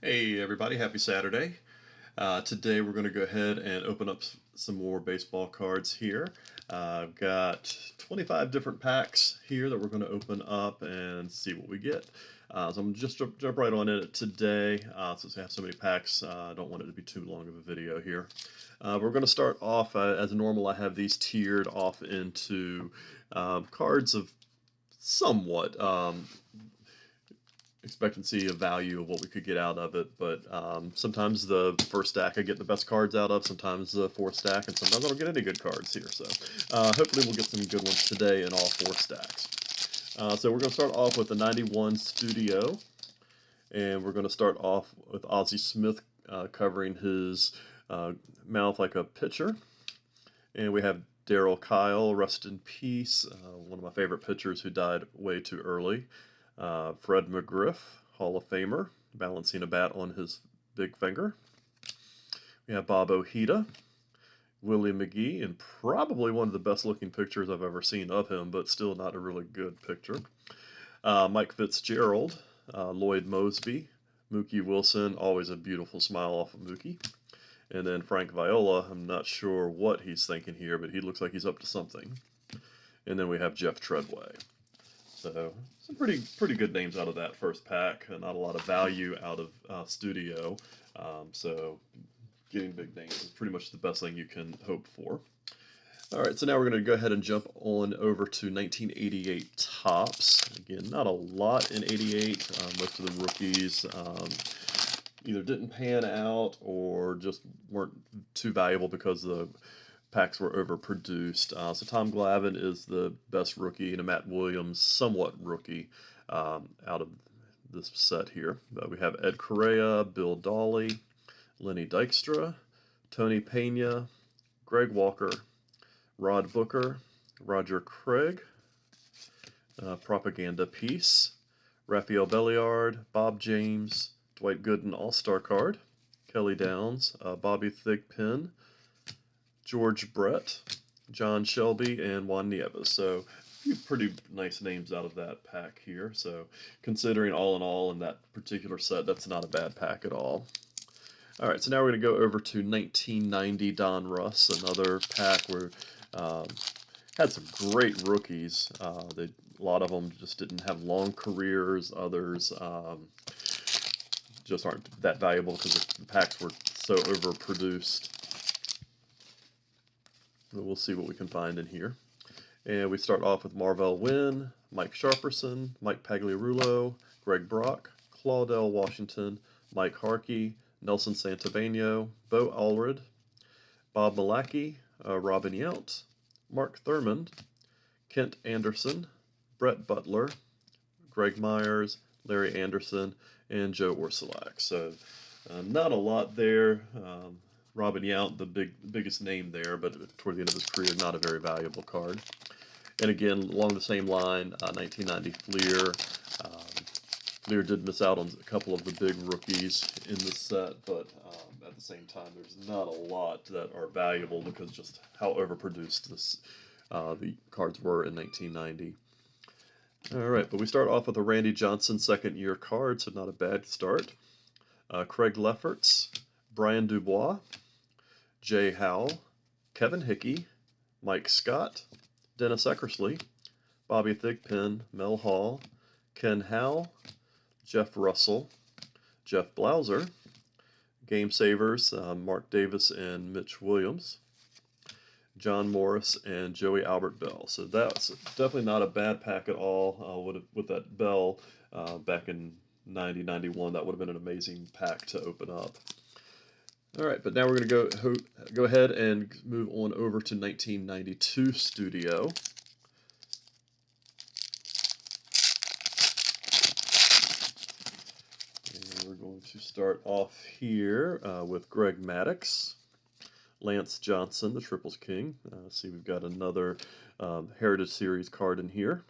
Hey everybody, happy Saturday. Today we're going to go ahead and open up some more baseball cards here. I've got 25 different packs here that we're going to open up and see what we get. So I'm just jump right on it today. Since I have so many packs, I don't want it to be too long of a video here. We're going to start off, as normal, I have these tiered off into cards of somewhat expectancy of value of what we could get out of it, but sometimes the first stack I get the best cards out of, sometimes the fourth stack, and sometimes I don't get any good cards here. So hopefully we'll get some good ones today in all four stacks. So we're going to start off with the 91 Studio, and we're going to start off with Ozzie Smith covering his mouth like a pitcher, and we have Darryl Kyle, rest in peace, one of my favorite pitchers who died way too early. Fred McGriff, Hall of Famer, balancing a bat on his big finger. We have Bob Ojeda, Willie McGee, and probably one of the best looking pictures I've ever seen of him, but still not a really good picture. Mike Fitzgerald, Lloyd Mosby, Mookie Wilson, always a beautiful smile off of Mookie. And then Frank Viola, I'm not sure what he's thinking here, but he looks like he's up to something. And then we have Jeff Treadway. So some pretty good names out of that first pack. Not a lot of value out of Studio. So getting big names is pretty much the best thing you can hope for. All right, so now we're going to go ahead and jump on over to 1988 Topps. Again, not a lot in 88. Most of the rookies either didn't pan out or just weren't too valuable because the packs were overproduced. So Tom Glavine is the best rookie, and a Matt Williams somewhat rookie out of this set here. We have Ed Correa, Bill Dawley, Lenny Dykstra, Tony Pena, Greg Walker, Rod Booker, Roger Craig, Propaganda Piece, Rafael Belliard, Bob James, Dwight Gooden All-Star Card, Kelly Downs, Bobby Thigpen, George Brett, John Shelby, and Juan Nieves. So a few pretty nice names out of that pack here. So considering all in all in that particular set, that's not a bad pack at all. All right, so now we're going to go over to 1990 Donruss, another pack where had some great rookies. A lot of them just didn't have long careers. Others just aren't that valuable because the packs were so overproduced. We'll see what we can find in here. And we start off with Marvell Wynn, Mike Sharperson, Mike Pagliarulo, Greg Brock, Claudel Washington, Mike Harkey, Nelson Santavano, Bo Allred, Bob Malacky, Robin Yount, Mark Thurmond, Kent Anderson, Brett Butler, Greg Myers, Larry Anderson, and Joe Orsulak. So not a lot there. Robin Yount, the biggest name there, but toward the end of his career, not a very valuable card. And again, along the same line, 1990 Fleer. Fleer did miss out on a couple of the big rookies in the set, but at the same time, there's not a lot that are valuable because just how overproduced the cards were in 1990. All right, but we start off with a Randy Johnson second-year card, so not a bad start. Craig Lefferts, Brian Dubois, Jay Howell, Kevin Hickey, Mike Scott, Dennis Eckersley, Bobby Thigpen, Mel Hall, Ken Howell, Jeff Russell, Jeff Blauser, Game Savers, Mark Davis and Mitch Williams, John Morris, and Joey Albert Bell. So that's definitely not a bad pack at all. With that Bell back in 90, 91, that would have been an amazing pack to open up. All right, but now we're going to go ahead and move on over to 1992 Studio. And we're going to start off here with Greg Maddux, Lance Johnson, the Triples King. See, we've got another Heritage Series card in here.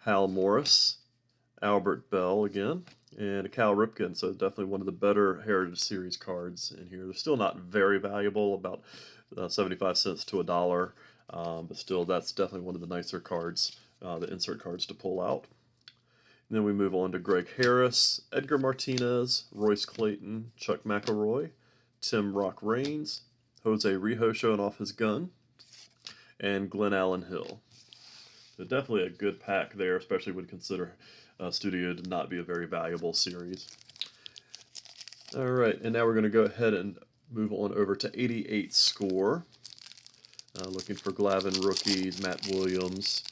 Hal Morris, Albert Bell again, and a Cal Ripken, so definitely one of the better Heritage Series cards in here. They're still not very valuable, about 75 cents to $1, but still that's definitely one of the nicer cards, the insert cards to pull out. Then we move on to Greg Harris, Edgar Martinez, Royce Clayton, Chuck McElroy, Tim Rock Raines, Jose Rijo showing off his gun, and Glenn Allen Hill. So definitely a good pack there, especially when consider Studio to not be a very valuable series. All right, and now we're going to go ahead and move on over to 88 score. Looking for Glavine rookies, Matt Williams,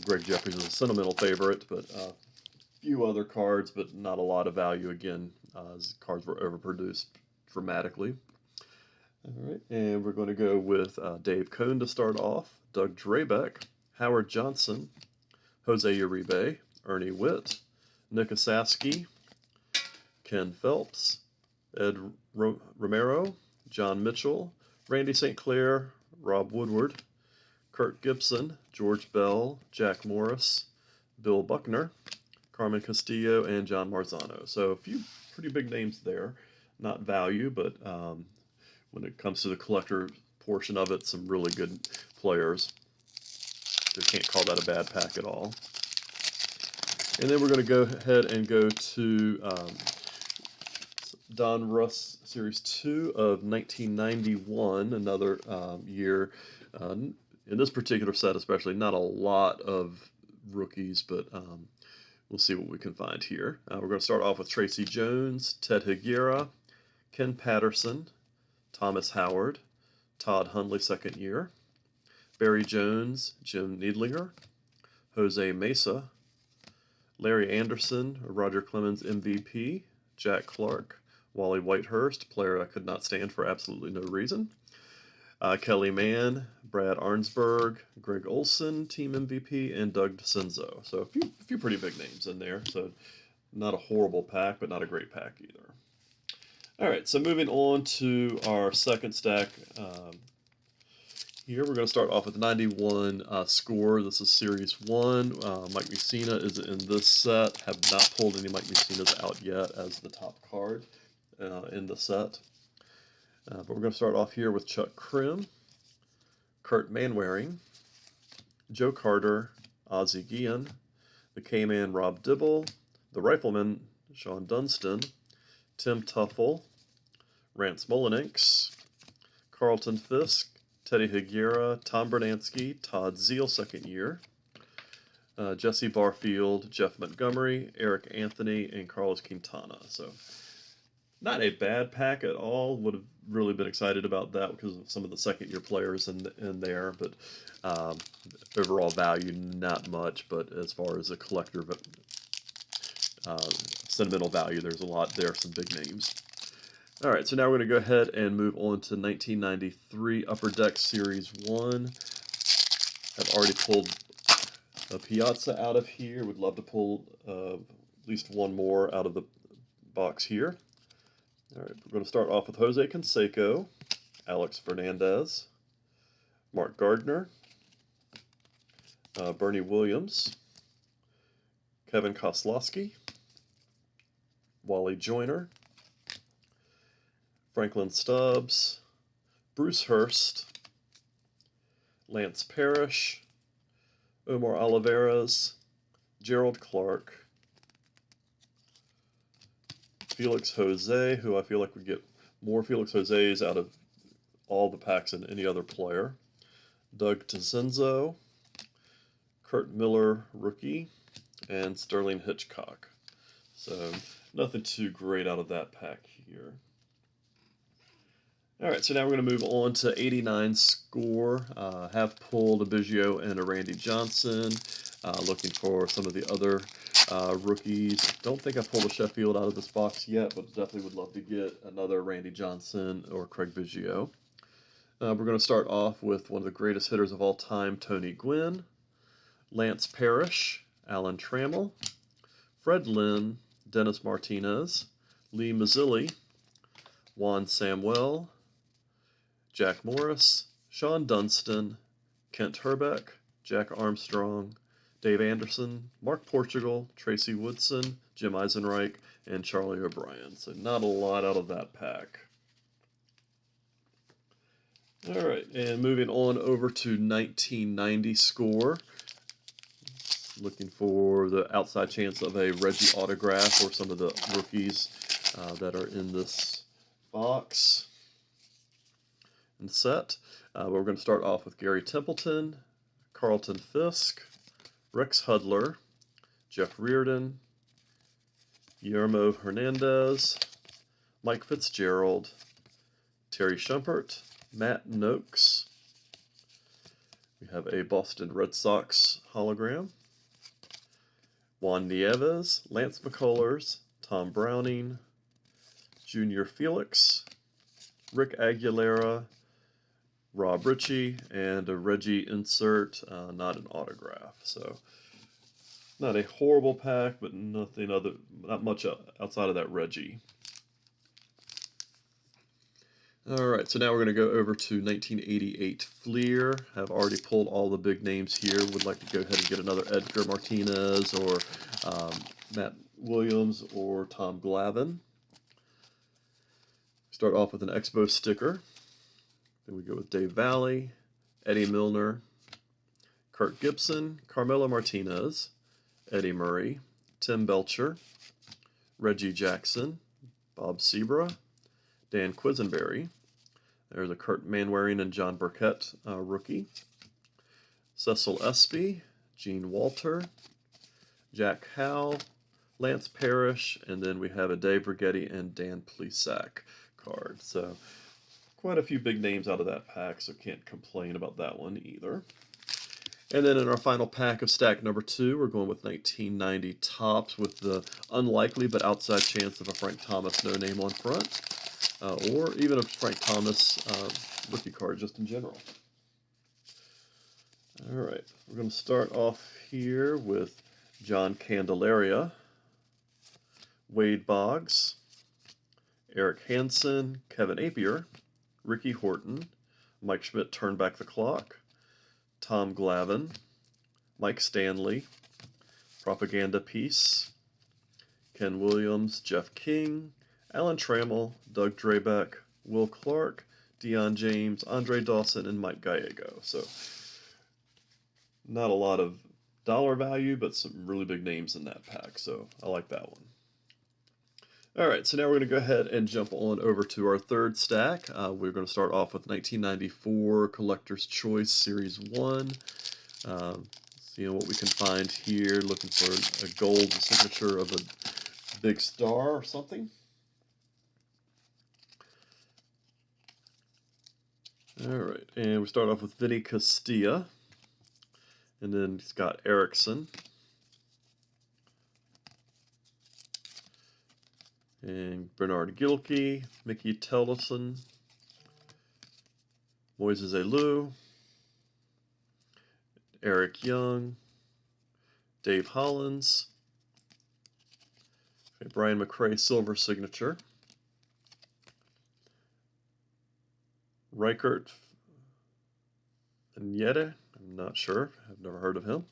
Greg Jeffries is a sentimental favorite, but a few other cards, but not a lot of value again, as cards were overproduced dramatically. All right, and we're going to go with Dave Cohn to start off, Doug Drabeck, Howard Johnson, Jose Uribe, Ernie Witt, Nick Osaski, Ken Phelps, Ed Romero, John Mitchell, Randy St. Clair, Rob Woodward, Kurt Gibson, George Bell, Jack Morris, Bill Buckner, Carmen Castillo, and John Marzano. So a few pretty big names there. Not value, but when it comes to the collector portion of it, some really good players. So you can't call that a bad pack at all. And then we're going to go ahead and go to Donruss Series 2 of 1991, another year. In this particular set especially, not a lot of rookies, but we'll see what we can find here. We're going to start off with Tracy Jones, Ted Higuera, Ken Patterson, Thomas Howard, Todd Hundley second year, Barry Jones, Jim Neidlinger, Jose Mesa, Larry Anderson, Roger Clemens MVP, Jack Clark, Wally Whitehurst, player I could not stand for absolutely no reason, Kelly Mann, Brad Arnsberg, Greg Olson, team MVP, and Doug DeCenzo. So a few pretty big names in there. So not a horrible pack, but not a great pack either. All right, so moving on to our second stack. Here we're going to start off with 91 score. This is Series 1. Mike Mussina is in this set. Have not pulled any Mike Mussinas out yet as the top card in the set. But we're going to start off here with Chuck Krim, Kurt Manwaring, Joe Carter, Ozzie Guillen, the K-Man Rob Dibble, the Rifleman Sean Dunston, Tim Tuffle, Rance Mullinax, Carlton Fisk, Teddy Higuera, Tom Bernansky, Todd Zeal second year, Jesse Barfield, Jeff Montgomery, Eric Anthony, and Carlos Quintana. So not a bad pack at all. Would have really been excited about that because of some of the second year players in there, but overall value not much. But as far as a collector, sentimental value, there's a lot there, some big names. All right, so now we're going to go ahead and move on to 1993 Upper Deck Series 1. I've already pulled a Piazza out of here. Would love to pull at least one more out of the box here. All right, we're going to start off with Jose Canseco, Alex Fernandez, Mark Gardner, Bernie Williams, Kevin Koslowski, Wally Joyner, Franklin Stubbs, Bruce Hurst, Lance Parrish, Omar Oliveras, Gerald Clark, Felix Jose, who I feel like would get more Felix Jose's out of all the packs than any other player, Doug DeCenzo, Kurt Miller, rookie, and Sterling Hitchcock. So nothing too great out of that pack here. All right, so now we're going to move on to 89 score. Have pulled a Biggio and a Randy Johnson. Looking for some of the other rookies. Don't think I pulled a Sheffield out of this box yet, but definitely would love to get another Randy Johnson or Craig Biggio. We're going to start off with one of the greatest hitters of all time, Tony Gwynn, Lance Parrish, Alan Trammell, Fred Lynn, Dennis Martinez, Lee Mazzilli, Juan Samuel, Jack Morris, Sean Dunston, Kent Herbeck, Jack Armstrong, Dave Anderson, Mark Portugal, Tracy Woodson, Jim Eisenreich, and Charlie O'Brien. So not a lot out of that pack. All right, and moving on over to 1990 score. Looking for the outside chance of a Reggie autograph or some of the rookies that are in this box and set. We're going to start off with Gary Templeton, Carlton Fisk, Rex Hudler, Jeff Reardon, Guillermo Hernandez, Mike Fitzgerald, Terry Shumpert, Matt Noakes. We have a Boston Red Sox hologram. Juan Nieves, Lance McCullers, Tom Browning, Junior Felix, Rick Aguilera, Rob Ritchie, and a Reggie insert, not an autograph. So not a horrible pack, but not much outside of that Reggie. All right, so now we're going to go over to 1988 Fleer. Have already pulled all the big names here. Would like to go ahead and get another Edgar Martinez or Matt Williams or Tom Glavine. Start off with an Expo sticker. Then we go with Dave Valley, Eddie Milner, Kirk Gibson, Carmelo Martinez, Eddie Murray, Tim Belcher, Reggie Jackson, Bob Sebra, Dan Quisenberry. There's a Kurt Manwaring and John Burkett rookie. Cecil Espy, Gene Walter, Jack Howell, Lance Parrish, and then we have a Dave Rigetti and Dan Plesac card. So quite a few big names out of that pack, so can't complain about that one either. And then in our final pack of stack number 2, we're going with 1990 Topps with the unlikely but outside chance of a Frank Thomas no name on front. Or even a Frank Thomas rookie card just in general. All right, we're going to start off here with John Candelaria, Wade Boggs, Eric Hansen, Kevin Appier, Ricky Horton, Mike Schmidt Turn Back the Clock, Tom Glavine, Mike Stanley, Propaganda Piece, Ken Williams, Jeff King, Alan Trammell, Doug Drabeck, Will Clark, Deion James, Andre Dawson, and Mike Gallego. So not a lot of dollar value, but some really big names in that pack. So I like that one. All right, so now we're going to go ahead and jump on over to our third stack. We're going to start off with 1994 Collector's Choice Series 1. Seeing what we can find here, looking for a gold signature of a big star or something. All right, and we start off with Vinny Castilla, and then Scott Erickson, and Bernard Gilkey, Mickey Tellison, Moises Alou, Eric Young, Dave Hollins, Brian McRae silver signature, Reichert Niete, I'm not sure, I've never heard of him.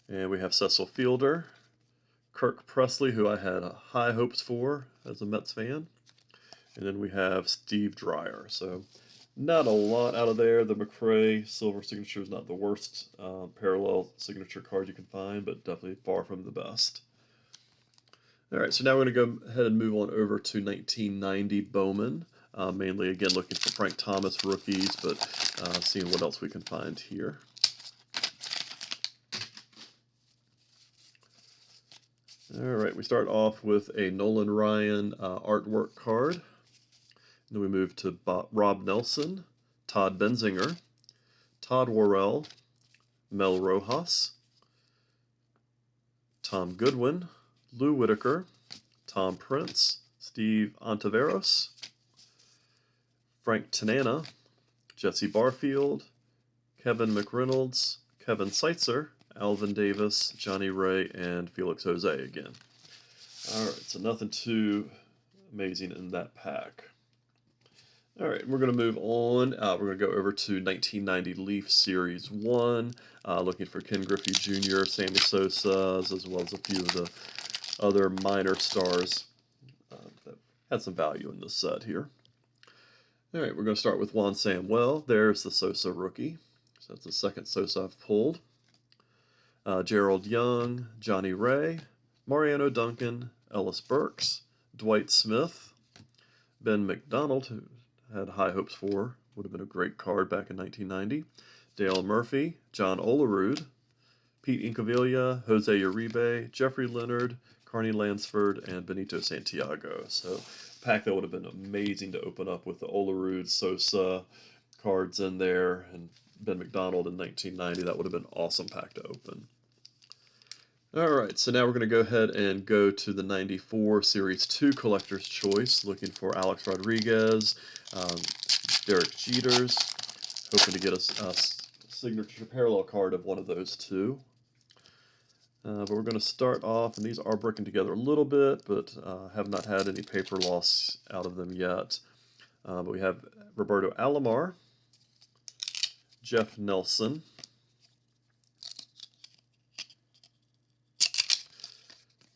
And we have Cecil Fielder, Kirk Presley, who I had high hopes for as a Mets fan. And then we have Steve Dreyer. So not a lot out of there. The McRae silver signature is not the worst parallel signature card you can find, but definitely far from the best. All right, so now we're going to go ahead and move on over to 1990 Bowman. Mainly, again, looking for Frank Thomas rookies, but seeing what else we can find here. All right, we start off with a Nolan Ryan artwork card. Then we move to Rob Nelson, Todd Benzinger, Todd Worrell, Mel Rojas, Tom Goodwin, Lou Whitaker, Tom Prince, Steve Ontiveros, Frank Tanana, Jesse Barfield, Kevin McReynolds, Kevin Seitzer, Alvin Davis, Johnny Ray, and Felix Jose again. All right, so nothing too amazing in that pack. All right, we're going to move on. We're going to go over to 1990 Leaf Series 1, looking for Ken Griffey Jr., Sammy Sosa, as well as a few of the other minor stars that had some value in this set here. All right, we're going to start with Juan Samuel. There's the Sosa rookie. So that's the second Sosa I've pulled. Gerald Young, Johnny Ray, Mariano Duncan, Ellis Burks, Dwight Smith, Ben McDonald, who had high hopes for, would have been a great card back in 1990, Dale Murphy, John Olerud, Pete Incaviglia, Jose Uribe, Jeffrey Leonard, Carney Lansford, and Benito Santiago. So pack that would have been amazing to open up with the Olerud, Sosa cards in there, and Ben McDonald in 1990. That would have been an awesome pack to open. All right, so now we're going to go ahead and go to the 94 Series 2 Collector's Choice, looking for Alex Rodriguez, Derek Jeters, hoping to get a signature parallel card of one of those two. But we're going to start off, and these are breaking together a little bit, but have not had any paper loss out of them yet. But we have Roberto Alomar, Jeff Nelson,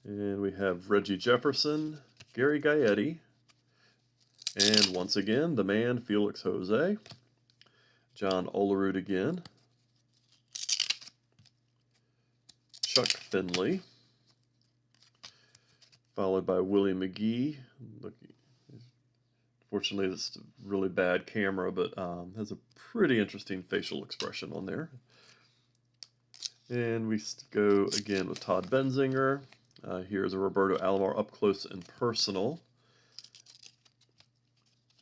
and we have Reggie Jefferson, Gary Gaetti, and once again, the man, Felix Jose, John Olerud again, Chuck Finley, followed by Willie McGee. Fortunately, it's a really bad camera, but has a pretty interesting facial expression on there. And we go again with Todd Benzinger. Here's a Roberto Alomar up close and personal.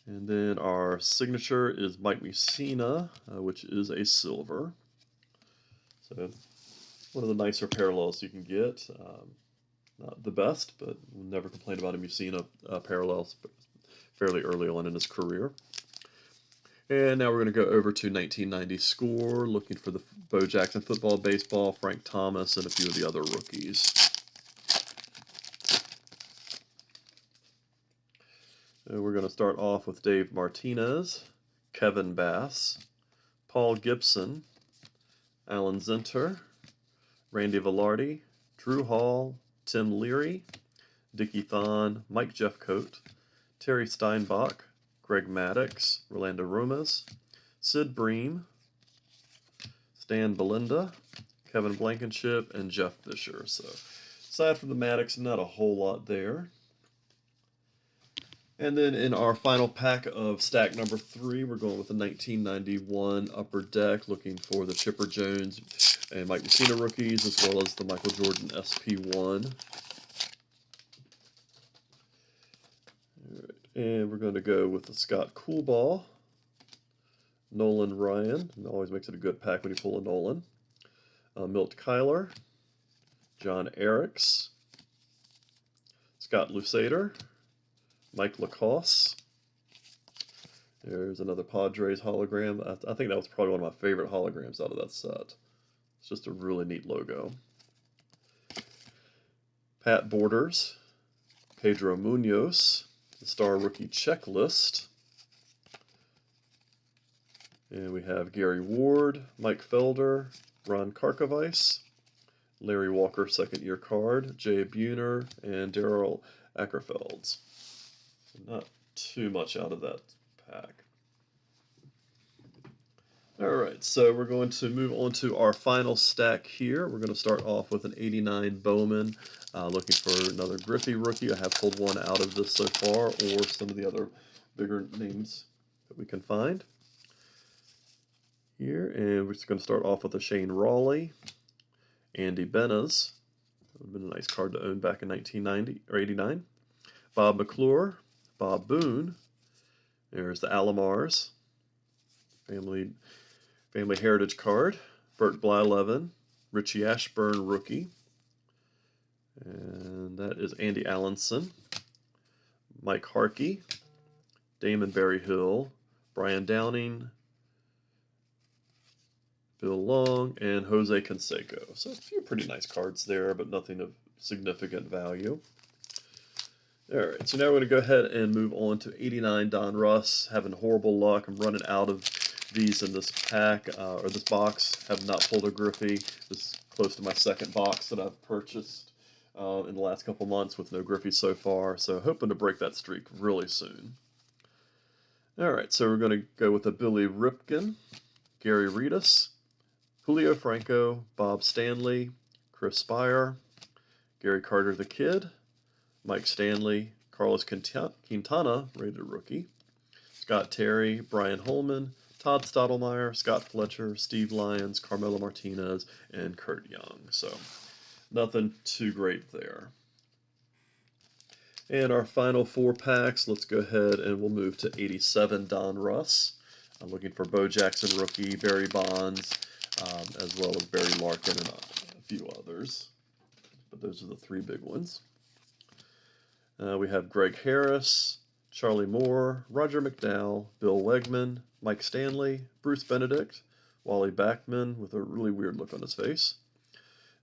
And then our signature is Mike Mussina, which is a silver. So one of the nicer parallels you can get. Not the best, but we'll never complain about a Mussina parallel fairly early on in his career. And now we're going to go over to 1990 Score, looking for the Bo Jackson football, baseball, Frank Thomas, and a few of the other rookies. And we're going to start off with Dave Martinez, Kevin Bass, Paul Gibson, Alan Zinter, Randy Velarde, Drew Hall, Tim Leary, Dickie Thon, Mike Jeffcoat, Terry Steinbach, Greg Maddox, Rolando Romas, Sid Bream, Stan Belinda, Kevin Blankenship, and Jeff Fisher. So aside from the Maddox, not a whole lot there. And then in our final pack of stack number 3, we're going with the 1991 Upper Deck, looking for the Chipper Jones and Mike Mussina rookies, as well as the Michael Jordan SP1. And we're going to go with the Scott Coolball, Nolan Ryan. It always makes it a good pack when you pull a Nolan. Milt Kyler, John Eriks, Scott Lusader, Mike Lacoste. There's another Padres hologram. I think that was probably one of my favorite holograms out of that set. It's just a really neat logo. Pat Borders, Pedro Munoz, the Star Rookie Checklist. And we have Gary Ward, Mike Felder, Ron Karkovice, Larry Walker second year card, Jay Buhner, and Daryl Ackerfelds. Not too much out of that pack. Alright, so we're going to move on to our final stack here. We're going to start off with an 89 Bowman, looking for another Griffey rookie. I have pulled one out of this so far, or some of the other bigger names that we can find here. And we're just going to start off with a Shane Rawley, Andy Benes. That would have been a nice card to own back in 1990 or 89. Bob McClure, Bob Boone. There's the Alomars, family heritage card. Bert Blyleven, Richie Ashburn rookie, and that is Andy Allenson, Mike Harkey, Damon Berryhill, Brian Downing, Bill Long, and Jose Canseco. So a few pretty nice cards there, but nothing of significant value. Alright, so now we're going to go ahead and move on to 89 Donruss. Having horrible luck. I'm running out of these in this pack, or this box. Have not pulled a Griffey. This is close to my second box that I've purchased in the last couple months with no Griffey so far. So hoping to break that streak really soon. Alright, so we're going to go with a Billy Ripken, Gary Redus, Julio Franco, Bob Stanley, Chris Spire, Gary Carter the Kid, Mike Stanley, Carlos Quintana, rated rookie, Scott Terry, Brian Holman, Todd Stottlemyre, Scott Fletcher, Steve Lyons, Carmelo Martinez, and Kurt Young. So nothing too great there. And our final 4 packs, let's go ahead and we'll move to 87 Donruss. I'm looking for Bo Jackson rookie, Barry Bonds, as well as Barry Larkin and a few others. But those are the 3 big ones. We have Greg Harris, Charlie Moore, Roger McDowell, Bill Wegman, Mike Stanley, Bruce Benedict, Wally Backman with a really weird look on his face,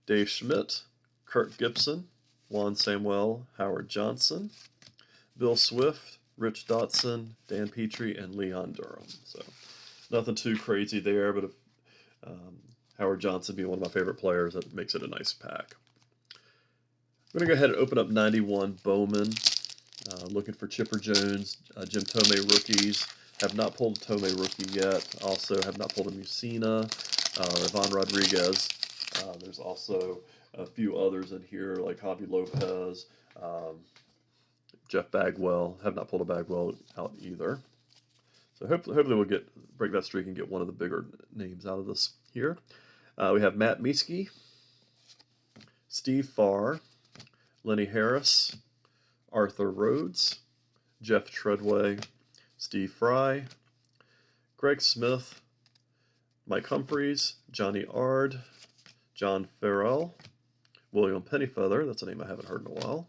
Dave Schmidt, Kurt Gibson, Juan Samuel, Howard Johnson, Bill Swift, Rich Dotson, Dan Petrie, and Leon Durham. So nothing too crazy there, but if Howard Johnson being one of my favorite players, that makes it a nice pack. I'm going to go ahead and open up 91 Bowman. Looking for Chipper Jones, Jim Thome rookies. Have not pulled a Thome rookie yet. Also have not pulled a Musina, Ivan Rodriguez. There's also a few others in here like Javi Lopez, Jeff Bagwell. Have not pulled a Bagwell out either. So hopefully we'll break that streak and get one of the bigger names out of this here. We have Matt Mieske, Steve Farr, Lenny Harris, Arthur Rhodes, Jeff Treadway, Steve Fry, Greg Smith, Mike Humphreys, Johnny Ard, John Farrell, William Pennyfeather, that's a name I haven't heard in a while,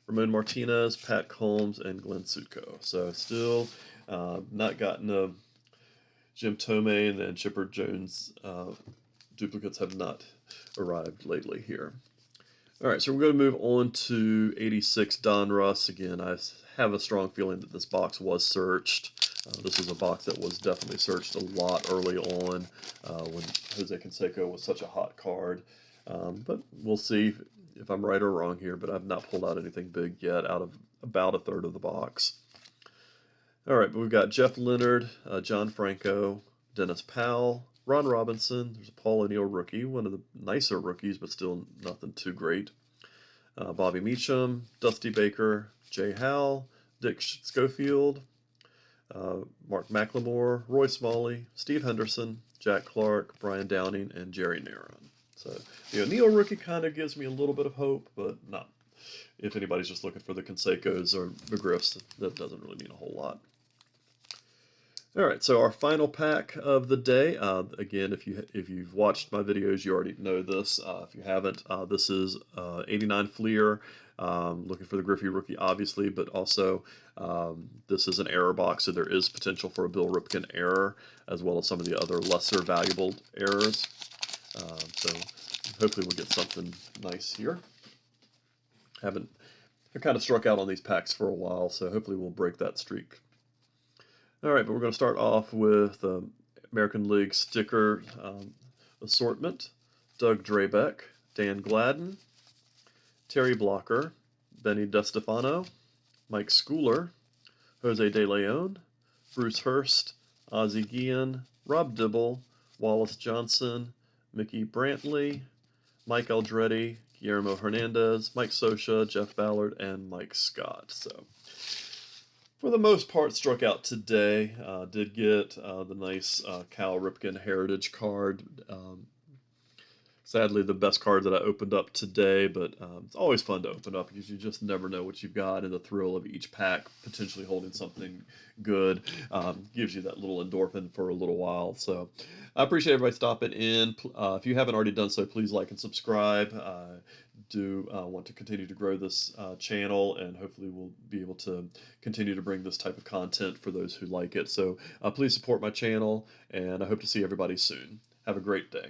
Ramon Martinez, Pat Combs, and Glenn Sutko. So still not gotten a Jim Thome, and then Chipper Jones duplicates have not arrived lately here. All right, so we're going to move on to 86 Donruss. Again, I have a strong feeling that this box was searched. This is a box that was definitely searched a lot early on when Jose Canseco was such a hot card. But we'll see if I'm right or wrong here, but I've not pulled out anything big yet out of about a third of the box. All right, but we've got Jeff Leonard, John Franco, Dennis Powell, Ron Robinson. There's a Paul O'Neill rookie, one of the nicer rookies, but still nothing too great. Bobby Meacham, Dusty Baker, Jay Howell, Dick Schofield, Mark McLemore, Roy Smalley, Steve Henderson, Jack Clark, Brian Downing, and Jerry Narron. So the O'Neill rookie kind of gives me a little bit of hope, but not. If anybody's just looking for the Cansecos or McGriffs, that doesn't really mean a whole lot. All right, so our final pack of the day. Again, if you've watched my videos, you already know this. If you haven't, this is 89 Fleer. Looking for the Griffey rookie, obviously, but also this is an error box, so there is potential for a Bill Ripken error, as well as some of the other lesser valuable errors. So hopefully we'll get something nice here. I kind of struck out on these packs for a while, so hopefully we'll break that streak. All right, but we're going to start off with American League sticker assortment. Doug Drabeck, Dan Gladden, Terry Blocker, Benny DeStefano, Mike Schooler, Jose De Leon, Bruce Hurst, Ozzie Guillen, Rob Dibble, Wallace Johnson, Mickey Brantley, Mike Aldretti, Guillermo Hernandez, Mike Scioscia, Jeff Ballard, and Mike Scott. So for the most part, struck out today. Did get the nice Cal Ripken Heritage card. Sadly, the best card that I opened up today, but it's always fun to open up because you just never know what you've got, and the thrill of each pack potentially holding something good gives you that little endorphin for a little while. So I appreciate everybody stopping in. If you haven't already done so, please like and subscribe. Do want to continue to grow this channel, and hopefully we'll be able to continue to bring this type of content for those who like it. So please support my channel, and I hope to see everybody soon. Have a great day.